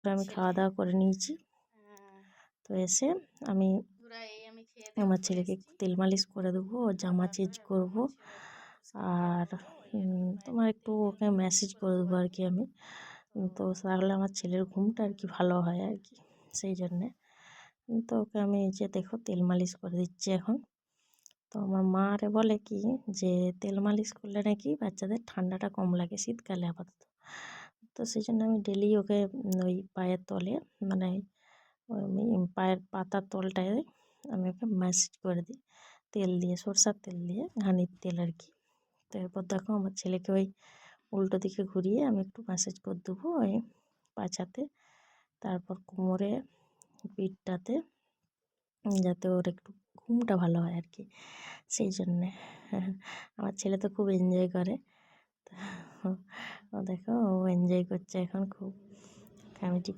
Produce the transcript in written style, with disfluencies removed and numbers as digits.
করে আমি খাওয়া দাওয়া করে নিয়েছি। তো এসে আমি আমার ছেলেকে একটু তেল মালিশ করে দেবো, জামা চেঞ্জ করবো, আর তোমার একটু ওকে ম্যাসেজ করে দেবো আর কি আমি। তো তাহলে আমার ছেলের ঘুমটা আর কি ভালো হয় আর কি, সেই জন্যে। তো ওকে আমি এই যে দেখো তেল মালিশ করে দিচ্ছি এখন। তো আমার মা আরে বলে কি যে তেল মালিশ করলে নাকি বাচ্চাদের ঠান্ডাটা কম লাগে শীতকালে আপাতত। তো সেই জন্য আমি ডেলি ওকে ওই পায়ের তলে, মানে আমি পায়ের পাতার তলটায় আমি ওকে ম্যাসেজ করে দিই তেল দিয়ে, সরষার তেল দিয়ে, ঘানির তেল আর কি। তো এরপর দেখো আমার ছেলেকে ওই উল্টো দিকে ঘুরিয়ে আমি একটু ম্যাসেজ করে দেবো ওই পাছাতে, তারপর কোমরে, পিঠটাতে, যাতে ওর একটু ঘুমটা ভালো হয় আর কি, সেই জন্যে। আমার ছেলে তো খুব এনজয় করে। ও দেখো ও এনজয় করছে এখন খুব। আমি